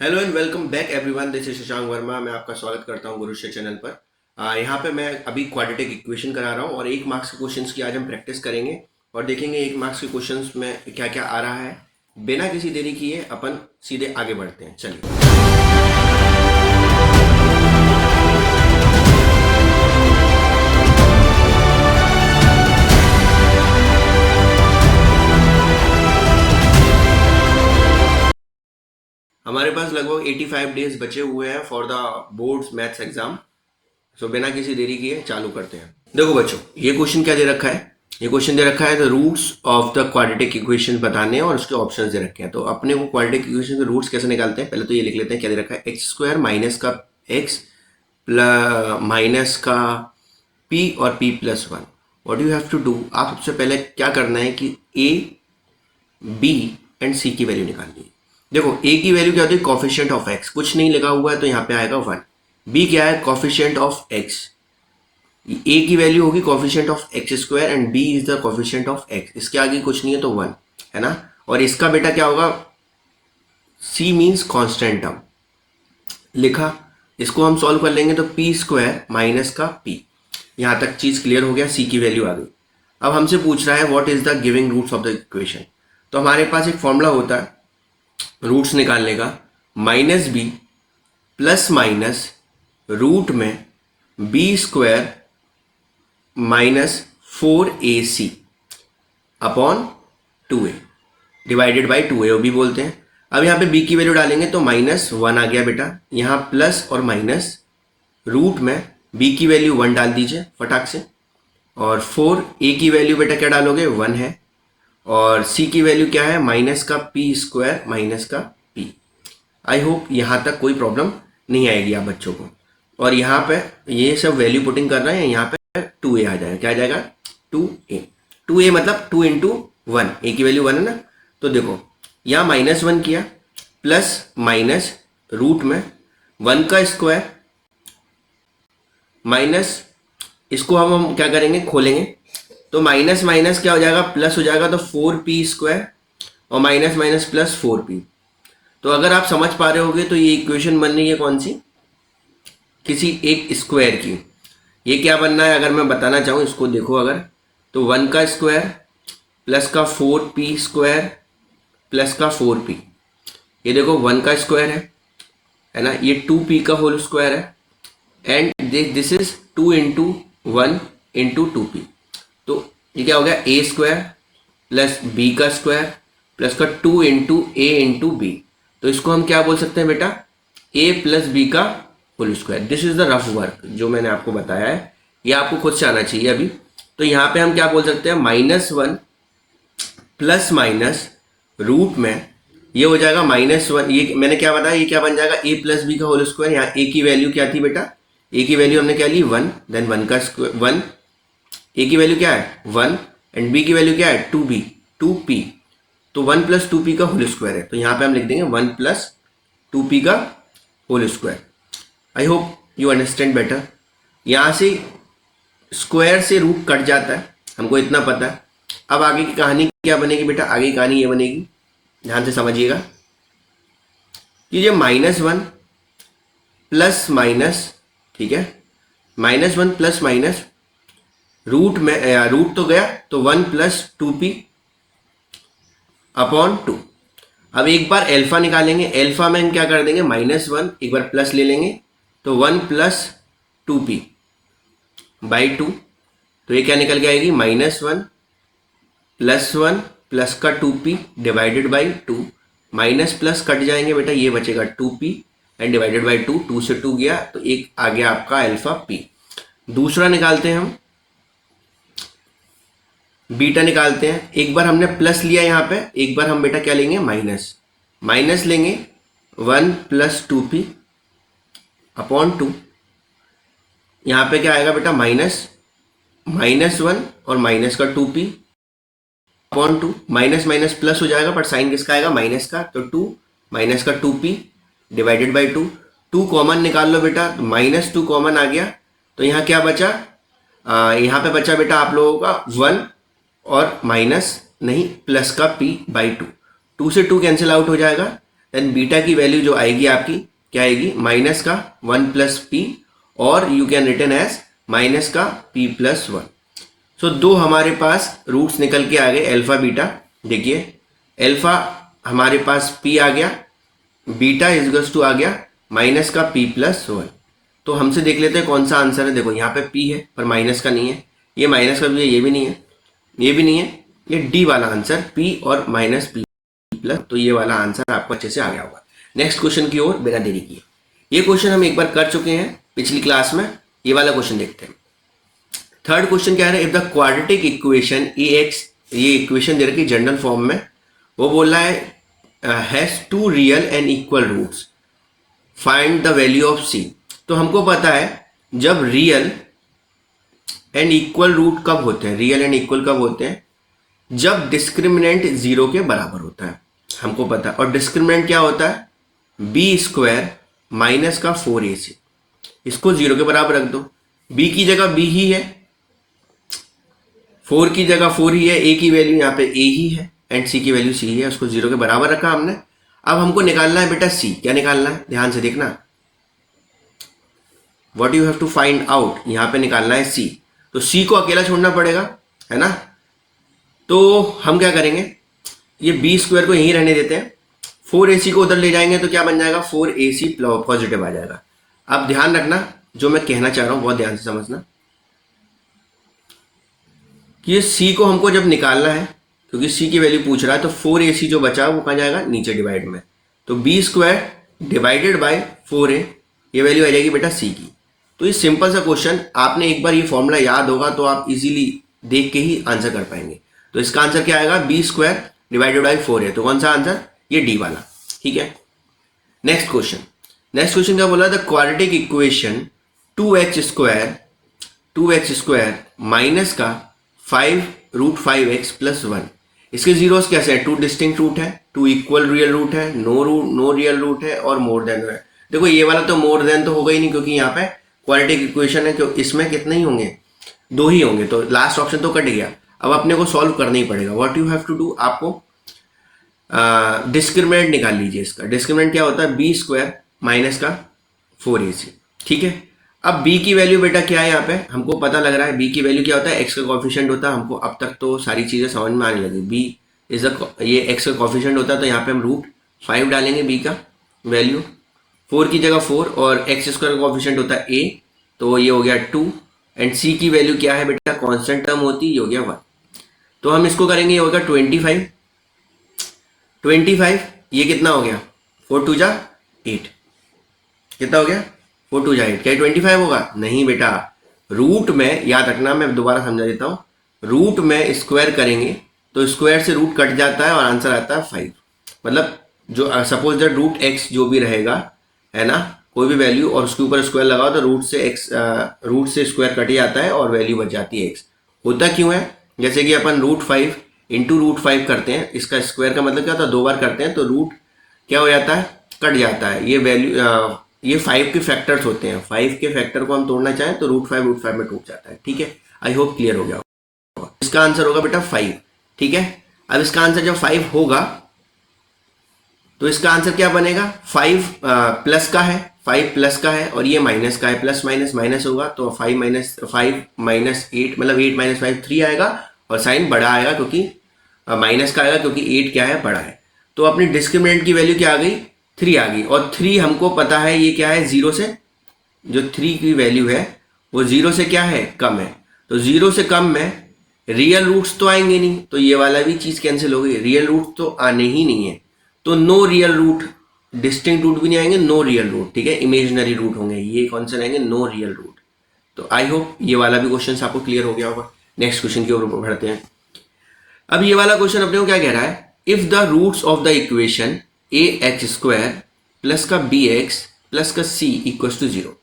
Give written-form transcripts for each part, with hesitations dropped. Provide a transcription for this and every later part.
Hello and welcome back everyone, this is Shashank Verma. मैं आपका स्वागत करता हूं गुरुश्री चैनल पर। यहाँ पे मैं अभी क्वाड्रेटिक इक्वेशन करा रहा हूं और 1 मार्क्स के क्वेश्चंस की आज हम प्रैक्टिस करेंगे और देखेंगे 1 मार्क्स के क्वेश्चंस में क्या क्या आ रहा है। बिना किसी देरी किए अपन सीधे आगे बढ़ते हैं, चलिए। हमारे पास लगभग 85 डेज बचे हुए हैं for the boards maths exam. So बिना किसी देरी किए चालू करते हैं। देखो बच्चों, ये क्वेश्चन क्या दे रखा है। ये क्वेश्चन दे रखा है the roots of the quadratic equation बताने हैं और उसके ऑप्शंस दे रखे हैं। तो अपने को क्वाड्रेटिक इक्वेशन के रूट्स कैसे निकालते हैं, पहले तो ये लिख लेते हैं। क्या दे रखा है, एक्स स्क्वायर माइनस का एक्स प्लस माइनस का पी और p plus one. What you have to do, आप सबसे पहले क्या करना है कि ए बी एंड सी की वैल्यू निकालनी है। देखो ए की वैल्यू क्या होती है, कॉफिशिएंट ऑफ एक्स, कुछ नहीं लिखा हुआ है तो यहाँ पे आएगा वन। बी क्या है, कॉफिशिएंट ऑफ एक्स। ए की वैल्यू होगी coefficient of x square and b is the coefficient of x. इसके आगे कुछ नहीं है तो वन है ना। और इसका बेटा क्या होगा, सी मीन्स कॉन्स्टेंट टर्म लिखा। इसको हम सॉल्व कर लेंगे तो पी स्क्वायर माइनस का पी। यहां तक चीज क्लियर हो गया, सी की वैल्यू आ गई। अब हमसे पूछ रहा है what is the giving roots of the equation. तो हमारे पास एक फॉर्मूला होता है रूट्स निकालने का, minus B plus minus root में B square minus 4ac upon 2a divided by 2a भी बोलते हैं। अब यहाँ पे b की वैल्यू डालेंगे तो -1 आ गया बेटा। यहाँ प्लस और माइनस रूट में b की वैल्यू 1 डाल दीजिए फटाक से। और 4a की वैल्यू बेटा क्या डालोगे, 1 है। और c की वैल्यू क्या है, माइनस का p स्क्वायर माइनस का p। आई होप यहाँ तक कोई प्रॉब्लम नहीं आएगी आप बच्चों को। और यहाँ पे ये सब वैल्यू पुटिंग कर रहे हैं, यहाँ पे 2a आ जाएगा। क्या आ जाएगा, 2a। 2a मतलब 2 इंटू 1, ए की वैल्यू 1 है ना। तो देखो यहाँ -1 किया प्लस माइनस रूट में 1 का स्क्वायर माइनस, इसको हम क्या करेंगे, खोलेंगे तो माइनस माइनस क्या हो जाएगा, प्लस हो जाएगा। तो 4p स्क्वायर और माइनस माइनस प्लस 4p। तो अगर आप समझ पा रहे होगे तो ये इक्वेशन बन रही है कौन सी, किसी एक स्क्वायर की। ये क्या बनना है अगर मैं बताना चाहूँ इसको, देखो अगर तो 1 का स्क्वायर प्लस का 4p स्क्वायर प्लस का 4p। ये देखो 1 का स्क्वायर है ना, ये 2p का होल स्क्वायर है and this is 2 into 1 into 2p। तो ये क्या हो गया, a स्क्वायर प्लस b का स्क्वायर प्लस का 2 इंटू a इंटू b। तो इसको हम क्या बोल सकते हैं बेटा, a प्लस b का whole square. This is the rough work जो मैंने आपको बताया है, ये आपको खुद से आना चाहिए अभी। तो यहाँ पे हम क्या बोल सकते हैं, -1 प्लस माइनस रूट में ये हो जाएगा -1। ये मैंने क्या बताया, ये क्या बन जाएगा, a प्लस बी का होल स्क्वायर। यहाँ a की वैल्यू क्या थी बेटा, a की वैल्यू हमने क्या ली 1, देन 1 का स्क्वायर 1। a की वैल्यू क्या है 1 एंड b की वैल्यू क्या है 2p। तो 1 प्लस 2p का होल स्क्वायर है। तो यहाँ पे हम लिख देंगे 1 प्लस 2p का whole square. I hope you understand better. यहाँ से स्क्वायर से रूट कट जाता है, हमको इतना पता है। अब आगे की कहानी क्या बनेगी बेटा, आगे की कहानी ये बनेगी, ध्यान से समझिएगा कि ये -1 प्लस माइनस, ठीक है, -1 प्लस माइनस रूट में रूट तो गया तो 1 प्लस 2p अपॉन 2। अब एक बार एल्फा निकालेंगे, एल्फा में हम क्या कर देंगे, -1 एक बार प्लस ले लेंगे तो 1 प्लस 2p बाई 2। तो ये क्या निकल के आएगी, -1 प्लस 1 प्लस का 2p divided by 2। Minus plus cut जाएंगे बेटा, ये बचेगा 2p एंड डिवाइडेड बाई 2। 2 से 2 गया तो एक आ गया आपका अल्फा p। दूसरा निकालते हैं हम, बीटा निकालते हैं। एक बार हमने प्लस लिया यहाँ पे, एक बार हम बेटा क्या लेंगे, माइनस लेंगे 1 प्लस 2p अपॉन 2। यहाँ पे क्या आएगा बेटा, -1 और माइनस का 2p upon 2। Minus minus plus हो जाएगा पर साइन किसका आएगा, माइनस का। तो 2 माइनस का 2p डिवाइडेड बाई 2। 2 कॉमन निकाल लो बेटा, तो -2 कॉमन आ गया। तो यहाँ क्या बचा, यहाँ पे बचा बेटा आप लोगों का 1 और माइनस नहीं प्लस का p बाई 2। 2 से 2 कैंसिल आउट हो जाएगा देन बीटा की वैल्यू जो आएगी आपकी क्या आएगी, माइनस का 1 प्लस पी, और you can return as minus का p प्लस 1। सो दो हमारे पास रूट्स निकल के आ गए अल्फा बीटा। देखिए अल्फा हमारे पास p आ गया, बीटा इजगल्स टू आ गया माइनस का p प्लस 1। तो हमसे देख लेते हैं कौन सा आंसर है। देखो यहाँ पे p है पर माइनस का नहीं है, ये माइनस का भी है, ये भी नहीं है, ये भी नहीं है, ये डी वाला आंसर p और माइनस p प्लस, तो ये वाला आंसर आपको अच्छे से आ गया होगा। नेक्स्ट क्वेश्चन की ओर बिना देरी किए, ये क्वेश्चन हम एक बार कर चुके हैं पिछली क्लास में, ये वाला क्वेश्चन देखते हैं। थर्ड क्वेश्चन क्या है, if the quadratic equation ax, ये इक्वेशन दे रखी जनरल फॉर्म में, वो बोल रहा है has two real and equal roots, find the value of c। तो हमको पता है जब रियल एंड इक्वल रूट कब होते हैं, रियल एंड इक्वल कब होते हैं, जब डिस्क्रिमिनेंट 0 के बराबर होता है, हमको पता है। और डिस्क्रिमिनेंट क्या होता है, बी स्क्वायर माइनस का 4ac, इसको 0 के बराबर रख दो, b की जगह b ही है, 4 की जगह 4 ही है, a की वैल्यू यहाँ पे a ही है एंड c की वैल्यू c ही है, उसको 0 के बराबर रखा हमने। अब हमको निकालना है बेटा c। क्या निकालना है, ध्यान से देखना, what you have to find out, यहाँ पे निकालना है c। तो c को अकेला छोड़ना पड़ेगा, है ना। तो हम क्या करेंगे, ये b स्क्वायर को यहीं रहने देते हैं, 4ac को उधर ले जाएंगे तो क्या बन जाएगा, 4ac पॉजिटिव आ जाएगा। अब ध्यान रखना जो मैं कहना चाह रहा हूं बहुत ध्यान से समझना, कि ये c को हमको जब निकालना है, क्योंकि c की वैल्यू पूछ रहा है, तो 4ac जो बचा वो कहाँ जाएगा, नीचे डिवाइड में। तो b square divided by 4a, ये वैल्यू आ जाएगी बेटा c की। तो ये सिंपल सा क्वेश्चन, आपने एक बार ये फॉर्मूला याद होगा तो आप इजीली देख के ही आंसर कर पाएंगे। तो इसका आंसर क्या आएगा, b square divided by 4a। तो कौन सा आंसर, ये डी वाला, ठीक है। नेक्स्ट क्वेश्चन क्या बोला, the quadratic equation 2x square minus का 5√5x प्लस 1, इसके जीरोस कैसे हैं, 2 डिस्टिंक्ट रूट है, 2 इक्वल रियल रूट है, नो रियल रूट है, और मोर देन है। देखो ये वाला तो मोर देन तो होगा ही नहीं, क्योंकि यहाँ पे क्वाड्रेटिक इक्वेशन है, क्योंकि इसमें कितने ही होंगे, 2 ही होंगे, तो लास्ट ऑप्शन तो कट गया। अब अपने को सॉल्व करना ही पड़ेगा। What you have to do, आपको डिस्क्रिमिनेंट निकाल लीजिए इसका। डिस्क्रिमिनेंट क्या होता है, b स्क्वायर माइनस का 4ac, ठीक है। अब b की वैल्यू बेटा क्या है, यहाँ पे हमको पता लग रहा है b की वैल्यू क्या होता है, x का कॉफिशिएंट होता है। हमको अब तक तो सारी चीजें समझ में आने लगी। b इज ये x का कॉफिशिएंट होता है, तो यहाँ पे हम √5 डालेंगे b का वैल्यू, 4 की जगह 4, और x स्क्वायर का कॉफिशिएंट होता है a, तो ये हो गया 2, एंड c की वैल्यू क्या है बेटा, कांस्टेंट टर्म होती है, ये हो गया 1। तो हम इसको करेंगे, ये होगा 25, ये कितना हो गया, 4 2 जा 8, कितना हो गया, 4 2 जा 8, क्या 25 होगा, नहीं बेटा। रूट में याद रखना, मैं दोबारा समझा देता हूँ, रूट में स्क्वायर करेंगे तो स्क्वायर से रूट कट जाता है और आंसर आता है 5। मतलब जो सपोज दैट रूट x जो भी रहेगा, है ना, कोई भी वैल्यू, और उसके ऊपर स्क्वायर लगाओ तो रूट से स्क्वायर कट जाता है और वैल्यू बच जाती है x। होता क्यों है, जैसे कि अपन √5 इंटू √5 करते हैं, इसका स्क्वायर का मतलब क्या होता है, 2 बार करते हैं तो रूट क्या हो जाता है, कट जाता है। ये वैल्यू ये 5 के फैक्टर्स होते हैं, 5 के फैक्टर को हम तोड़ना चाहें तो √5 में टूट जाता है, ठीक है। आई होप क्लियर हो गया होगा। इसका आंसर होगा बेटा 5, ठीक है। अब इसका आंसर जब 5 होगा तो इसका आंसर क्या बनेगा, 5 प्लस का है, 5 प्लस का है, और ये माइनस का है, प्लस माइनस माइनस होगा, तो 5 माइनस 8 मतलब 8 माइनस 5 3 आएगा, और साइन बड़ा आएगा क्योंकि माइनस का आएगा, क्योंकि 8 क्या है, बड़ा है। तो अपनी डिस्क्रिमिनेंट की वैल्यू क्या आ गई, 3 आ गई, और 3 हमको पता है ये क्या है, 0 से, जो 3 की वैल्यू है वो 0 से क्या है, कम है। तो 0 से कम में रियल रूट्स तो आएंगे नहीं, तो ये वाला भी चीज कैंसिल हो गई, रियल रूट तो आने ही नहीं है, तो no real root, distinct root भी नहीं आएंगे, नो रियल रूट, ठीक है, इमेजिनरी रूट होंगे, ये कौन से रहेंगे, नो रियल रूट। तो आई होप ये वाला भी क्वेश्चन आपको क्लियर हो गया होगा। नेक्स्ट क्वेश्चन की ओर बढ़ते हैं। अब ये वाला क्वेश्चन अपने को क्या कह रहा है, if the roots of the equation ax square plus का bx प्लस का c equal to 0,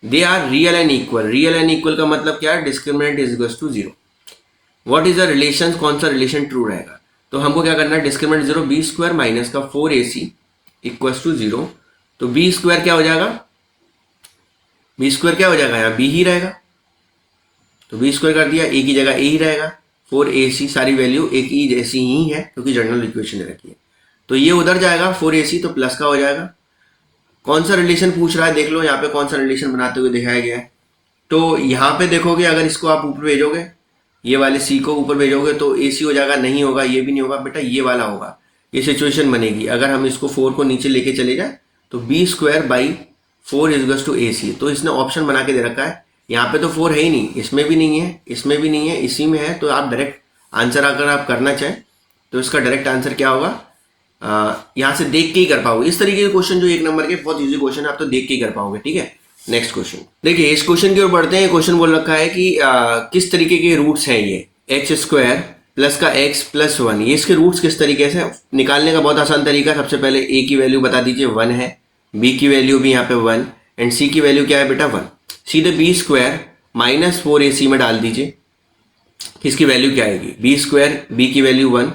they are real and equal. Real and equal का मतलब क्या है, discriminant is equal to 0। What is the relation, कौन सा रिलेशन ट्रू रहेगा, तो हमको क्या करना है, डिस्क्रिमिनेंट 0, b स्क्वायर माइनस का 4ac इक्वल टू 0। तो b स्क्वायर क्या हो जाएगा, b स्क्वायर क्या हो जाएगा, यहाँ b ही रहेगा, तो b स्क्वायर कर दिया, a की जगह a ही रहेगा, 4ac सारी वैल्यू एक ही जैसी ही है क्योंकि जनरल इक्वेशन रखी है। तो ये उधर जाएगा 4ac, तो प्लस का हो जाएगा। कौन सा रिलेशन पूछ रहा है देख लो, यहाँ पे कौन सा रिलेशन बनाते हुए दिखाया गया है। तो यहाँ पे देखोगे, अगर इसको आप ऊपर भेजोगे, ये वाले c को ऊपर भेजोगे तो ac हो जाएगा, नहीं होगा, ये भी नहीं होगा बेटा, ये वाला होगा। ये सिचुएशन बनेगी। अगर हम इसको 4 को नीचे लेके चले जाए तो b²/4 इज टू ac। तो इसने ऑप्शन बना के दे रखा है, यहाँ पे तो 4 है ही नहीं, इसमें भी नहीं है, इसमें भी नहीं है, इसी में है। तो आप डायरेक्ट आंसर अगर आप करना चाहें तो इसका डायरेक्ट आंसर क्या होगा, यहाँ से देख के ही कर पाओगे। इस तरीके के क्वेश्चन जो 1 नंबर के बहुत इजी क्वेश्चन है, आप तो देख के ही कर पाओगे। ठीक है, नेक्स्ट क्वेश्चन देखिए, इस क्वेश्चन की ओर बढ़ते हैं। क्वेश्चन बोल रखा है कि किस तरीके के रूट्स हैं ये, x² प्लस का x प्लस 1, ये इसके रूट्स किस तरीके से निकालने का बहुत आसान तरीका। सबसे पहले a की वैल्यू बता दीजिए 1 है, b की वैल्यू भी यहाँ पे 1 एंड c की वैल्यू क्या है बेटा 1। सीधे b² - 4ac में डाल दीजिए, इसकी वैल्यू क्या आएगी, b², b की वैल्यू 1,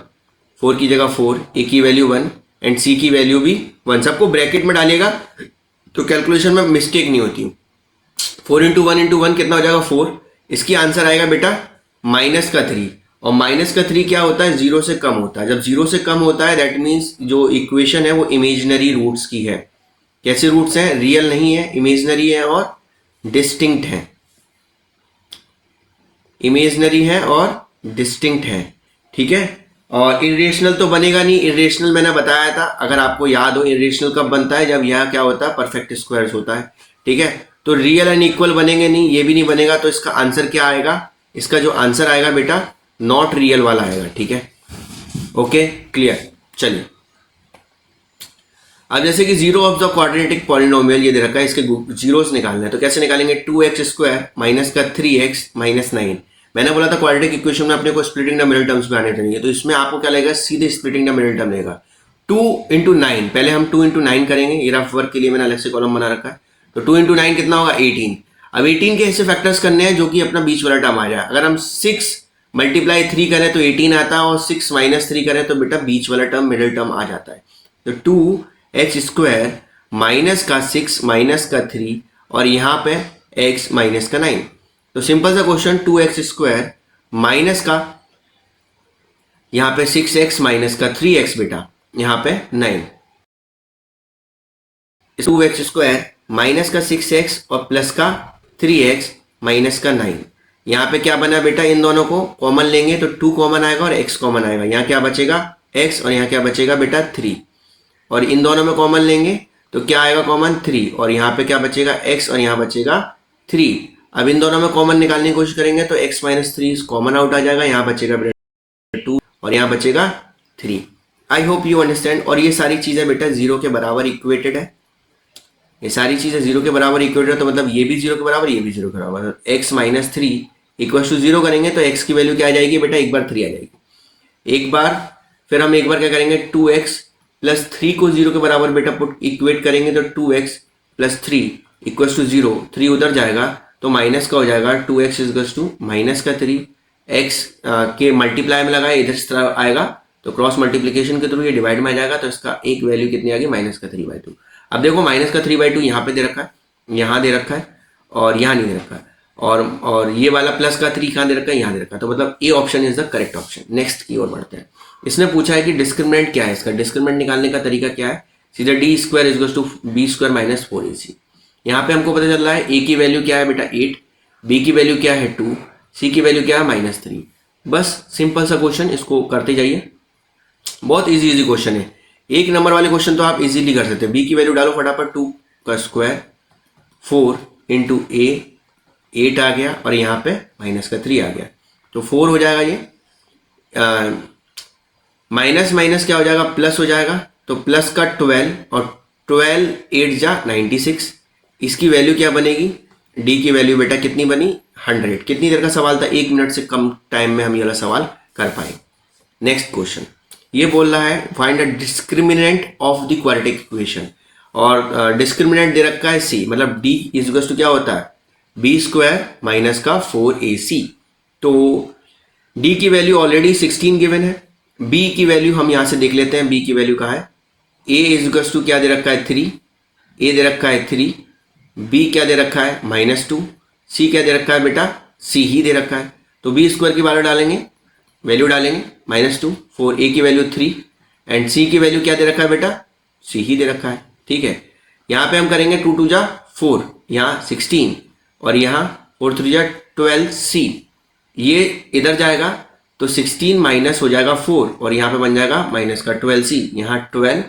4 की जगह 4, a की वैल्यू 1 एंड c की वैल्यू भी 1। सबको ब्रैकेट में डालिएगा तो कैलकुलेशन में मिस्टेक नहीं होती। 4 × 1 × 1 कितना हो जाएगा 4। इसकी आंसर आएगा बेटा -3, और -3 क्या होता है, 0 से कम होता है। जब 0 से कम होता है दैट मीन्स जो इक्वेशन है वो इमेजिनरी रूट्स की है। कैसे रूट्स हैं, रियल नहीं है, इमेजिनरी है और डिस्टिंक्ट है। इमेजिनरी है और डिस्टिंक्ट है, ठीक है। और इरेशनल तो बनेगा नहीं, इरेशनल मैंने बताया था, अगर आपको याद हो इरेशनल कब बनता है, जब यह क्या होता है, परफेक्ट स्क्वायर्स होता है। ठीक है, तो रियल एंड इक्वल बनेंगे नहीं, ये भी नहीं बनेगा। तो इसका आंसर क्या आएगा, इसका जो आंसर आएगा बेटा नॉट रियल वाला आएगा। ठीक है, ओके क्लियर। चलिए अब जैसे कि zero of the quadratic polynomial ये दे रखा है, इसके जीरोस निकालने हैं। तो कैसे निकालेंगे, 2x² माइनस का 3x माइनस 9। मैंने बोला था क्वाड्रेटिक इक्वेशन में अपने को स्प्लिटिंग द मिडिल टर्म्स में आने चाहिए, तो इसमें आपको क्या लगेगा, सीधे स्प्लिटिंग द मिडिल टर्म लेगा। 2 × 9, पहले हम 2 × 9 करेंगे, ये रफ वर्क के लिए मैंने अलग से कॉलम बना रखा है। तो 2 × 9 कितना होगा 18। अब 18 के ऐसे फैक्टर्स करने हैं जो कि अपना बीच वाला टर्म आ जाए। अगर हम 6 × 3 करें तो 18 आता है, और 6 - 3 करें तो बेटा बीच वाला टर्म मिडिल टर्म आ जाता है। तो 2x² माइनस का 6 माइनस का 3 और यहाँ पे x माइनस का 9। तो सिंपल सा क्वेश्चन, 2x² माइनस का यहाँ पे 6x माइनस का 3x बेटा यहाँ पे 9। 2x² माइनस का 6x और प्लस का 3x माइनस का 9। यहाँ पे क्या बना बेटा, इन दोनों को कॉमन लेंगे तो 2 कॉमन आएगा और x कॉमन आएगा। यहाँ क्या बचेगा x और यहाँ क्या बचेगा बेटा 3। और इन दोनों में कॉमन लेंगे तो क्या आएगा कॉमन 3, और यहाँ पे क्या बचेगा x और यहाँ बचेगा 3। अब इन दोनों में कॉमन निकालने की कोशिश करेंगे तो x - 3 कॉमन आउट आ जाएगा, यहाँ बचेगा बेटा 2 और यहाँ बचेगा 3। आई होप यू अंडरस्टैंड। और ये सारी चीजें बेटा 0 के बराबर इक्वेटेड है, ये सारी चीजें 0 के बराबर इक्वेटेड है, तो मतलब ये भी 0 के बराबर, ये भी 0 के बराबर। x - 3 = 0 करेंगे तो x की वैल्यू क्या आ जाएगी बेटा, एक बार 3 आ जाएगी। एक बार फिर हम एक बार क्या करेंगे, 2x + 3 को 0 के बराबर बेटा पुट इक्वेट करेंगे तो 2x + 3 = 0। 3 उधर जाएगा तो माइनस का हो जाएगा, 2x - 3। x के मल्टीप्लाई में लगाए, इधर इस तरह आएगा तो क्रॉस मल्टीप्लिकेशन के थ्रू ये डिवाइड में आ जाएगा। तो इसका एक वैल्यू कितनी आ गई, -3/2। अब देखो -3/2 यहाँ पे दे रखा है, यहाँ दे रखा है और यहाँ नहीं दे रखा है, और ये वाला +3 कहाँ दे रखा है, यहाँ दे रखा है। तो मतलब A option is the correct option. Next की ओर बढ़ते हैं। इसने पूछा है कि डिस्क्रिमिनेंट क्या है, इसका डिस्क्रिमिनेंट निकालने का तरीका क्या है। सीधा d² = b² - 4ac। यहाँ पे हमको पता चल रहा है a की वैल्यू क्या है बेटा 8, b की वैल्यू क्या है 2, c की वैल्यू क्या है -3। बस सिंपल सा क्वेश्चन, इसको करते जाइए। बहुत इजी क्वेश्चन है, 1 नंबर वाले क्वेश्चन तो आप इजीली कर सकते हैं। b की वैल्यू डालो फटाफट, 2 का स्क्वायर 4 × a, 8 आ गया और यहाँ पे -3 आ गया, तो 4 हो जाएगा। ये माइनस माइनस क्या हो जाएगा, प्लस हो जाएगा। तो प्लस का 12 और 12 8 जा 96। इसकी वैल्यू क्या बनेगी, d की वैल्यू बेटा कितनी बनी 100। कितनी देर का सवाल था, 1 मिनट से कम टाइम में हम ये वाला सवाल कर पाए। नेक्स्ट क्वेश्चन ये बोल रहा है find the discriminant of the quadratic equation, और डिस्क्रिमिनेंट दे रखा है c, मतलब d = क्या होता है b² माइनस का 4ac। तो d की वैल्यू ऑलरेडी 16 गिवन है, b की वैल्यू हम यहां से देख लेते हैं, b की वैल्यू कहाँ है। a क्या दे रखा है 3, a दे रखा है 3, b क्या दे रखा है -2, c क्या दे रखा है बेटा c ही दे रखा है। तो b² की वैल्यू डालेंगे, -2 4, a की वैल्यू 3, एंड सी की वैल्यू क्या दे रखा है बेटा, सी ही दे रखा है, ठीक है। यहाँ पे हम करेंगे 2 2 जा 4, यहाँ 16 और यहाँ 4 3 जा 12 सी, ये इधर जाएगा तो 16 माइनस हो जाएगा 4 और यहाँ पे बन जाएगा माइनस का 12 सी, यहाँ 12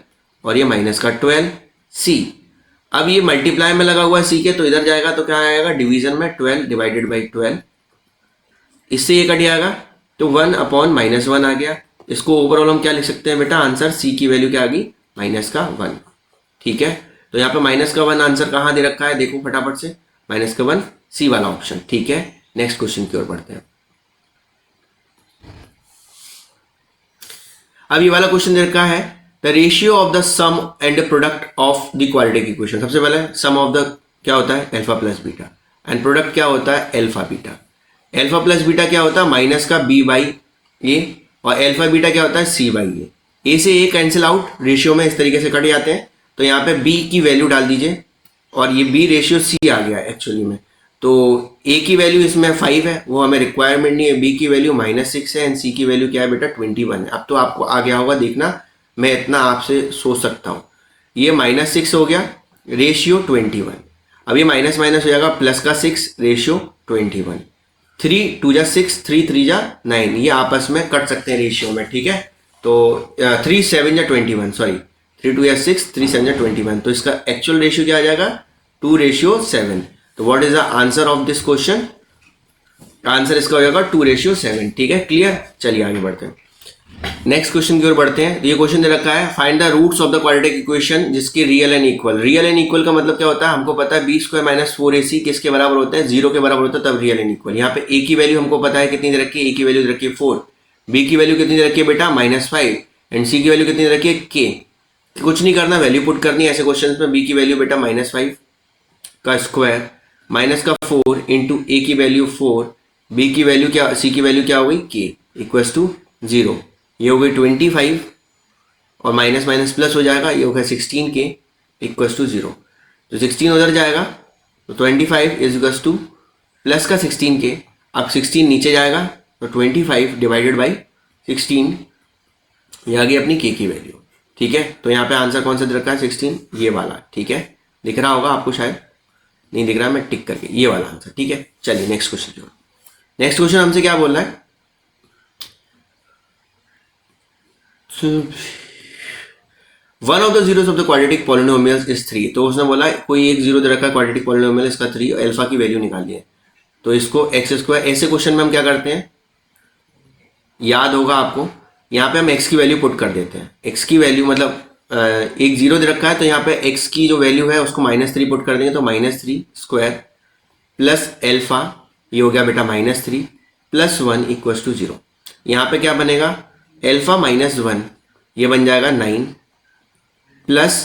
और ये माइनस का 12 सी। अब ये मल्टीप्लाई में लगा हुआ है सी के, तो इधर जाएगा तो क्या आएगा, डिवीजन में 12 डिवाइडेड बाई 12, इससे ये कट जाएगा तो 1 अपॉन माइनस 1 आ गया। इसको ओवरऑल हम क्या लिख सकते हैं बेटा, आंसर सी की वैल्यू क्या आ गई, माइनस का 1, ठीक है। तो यहाँ पे माइनस का 1 आंसर कहाँ दे रखा है, देखो फटाफट से, माइनस का 1 सी वाला ऑप्शन, ठीक है। नेक्स्ट क्वेश्चन की ओर बढ़ते हैं। अब ये वाला क्वेश्चन दे रखा है the ratio of the sum and product of the quadratic equation. सबसे पहले सम ऑफ द क्या होता है, alpha plus beta, and product क्या होता है, alpha beta. Alpha plus beta क्या होता है, माइनस का बी बाई ए, और अल्फा बीटा क्या होता है, सी बाई ए। ए से ए कैंसिल आउट, रेशियो में इस तरीके से कट जाते हैं। तो यहाँ पे बी की वैल्यू डाल दीजिए और ये बी रेशियो सी आ गया एक्चुअली में। तो ए की वैल्यू इसमें 5 है, वो हमें रिक्वायरमेंट नहीं है। बी की वैल्यू -6 है एंड सी की वैल्यू क्या है बेटा, 21 है। अब तो आपको आ गया होगा, देखना मैं इतना आपसे सोच सकता हूँ। ये -6 हो गया, रेशियो 21। अब ये माइनस माइनस हो जाएगा, प्लस का 6 रेशियो 21। 3 2 जा 6, 3 3 जा 9, ये आपस में कट सकते हैं रेशियो में, ठीक है। तो 3 7 जा 21, सॉरी 3 2 जा 6, 3 7 जा 21। तो इसका एक्चुअल रेशियो क्या आ जाएगा, 2:7। तो what is the answer of this question, answer इसका हो जाएगा 2:7, ठीक है, क्लियर। चलिए आगे बढ़ते हैं, नेक्स्ट क्वेश्चन की ओर बढ़ते हैं। ये क्वेश्चन दे रखा है find the roots of the quadratic equation जिसकी real and equal. Real and equal का मतलब क्या होता है, हमको पता है b² - 4ac किसके बराबर होता है, 0 के बराबर होता है, तब रियल एंड इक्वल। यहाँ पे a की वैल्यू हमको पता है कितनी दे रखी है, a की वैल्यू दे रखी है 4, b की वैल्यू कितनी दे रखी है बेटा -5, एंड c की वैल्यू कितनी दे रखी है k। कुछ नहीं करना, वैल्यू पुट करनी है ऐसे क्वेश्चन में। b की वैल्यू बेटा -5 का स्क्वायर, माइनस का 4 इंटू a की वैल्यू 4, b की वैल्यू क्या, c की वैल्यू क्या हो गई k इक्वल्स टू 0। ये हो गई 25 और माइनस माइनस प्लस हो जाएगा, ये हो गया 16k इक्वल्स टू 0। तो 16 उधर जाएगा तो 25 इज इक्वल्स टू प्लस का 16k। अब 16 नीचे जाएगा तो 25 डिवाइडेड बाई 16, ये आ गई अपनी k की वैल्यू, ठीक है। तो यहाँ पे आंसर कौन सा दे रखा है, 16, ये वाला, ठीक है। दिख रहा होगा आपको, शायद नहीं दिख रहा, मैं टिक करके, ये वाला आंसर, ठीक है। चलिए नेक्स्ट क्वेश्चन जो, नेक्स्ट क्वेश्चन हमसे क्या बोल रहा है, one of the zeros of the quadratic polynomials is 3। तो उसने बोला कोई एक जीरो दे रखा है क्वाड्रेटिक पॉलिनोमियल, इसका 3 अल्फा की वैल्यू निकाली है। तो इसको x², ऐसे क्वेश्चन में हम क्या करते हैं, याद होगा आपको, यहाँ पे हम x की वैल्यू पुट कर देते हैं। x की वैल्यू मतलब एक जीरो दे रखा है तो यहाँ पे x की जो वैल्यू है उसको -3 पुट कर देंगे, तो -3² प्लस अल्फा, ये हो गया बेटा -3 प्लस 1 इक्वल्स टू 0। यहाँ पे क्या बनेगा, अल्फा -1, ये बन जाएगा 9 प्लस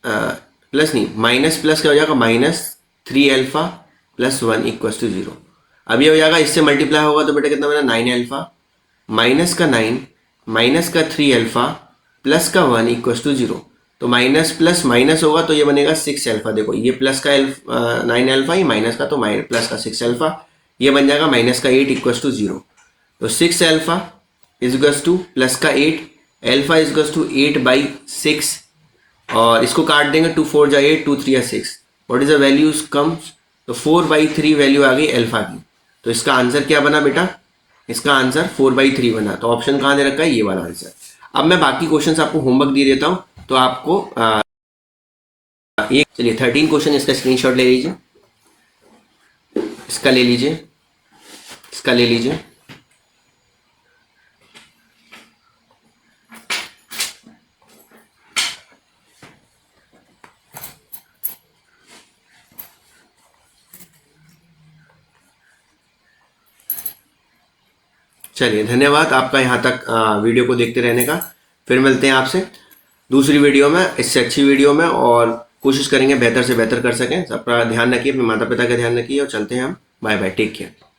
प्लस नहीं माइनस प्लस क्या हो जाएगा, -3 अल्फा प्लस 1 इक्वल्स टू 0। अब ये हो जाएगा, इससे मल्टीप्लाई होगा तो बेटा कितना बना, 9 अल्फा माइनस का 9 माइनस का 3 अल्फा प्लस का 1 इक्वल्स टू 0। तो माइनस प्लस माइनस होगा तो ये बनेगा 6 अल्फा। देखो ये प्लस का 9 अल्फा, ये माइनस का, तो प्लस का 6 अल्फा, ये बन जाएगा -8 इक्वल्स टू 0। तो 6 alpha is equals two plus का 8, अल्फा इज इक्वल्स टू 8/6, और इसको काट देंगे, 2 4 जा 8, 2 3 या 6, what is the values comes, तो 4/3 वैल्यू आ गई अल्फा की। तो इसका आंसर क्या बना बेटा, इसका आंसर 4/3 बना। तो ऑप्शन कहाँ दे रखा है, ये वाला आंसर। अब मैं बाकी क्वेश्चंस आपको होमवर्क दे देता हूँ, तो आपको ये चलिए 13 क्वेश्चन, इसका स्क्रीनशॉट ले लीजिए, इसका ले लीजिए, इसका ले लीजिए। चलिए धन्यवाद आपका यहाँ तक वीडियो को देखते रहने का। फिर मिलते हैं आपसे दूसरी वीडियो में, इससे अच्छी वीडियो में, और कोशिश करेंगे बेहतर से बेहतर कर सकें। सबका ध्यान रखिए, अपने माता पिता का ध्यान रखिए, और चलते हैं हम। Bye bye, take care.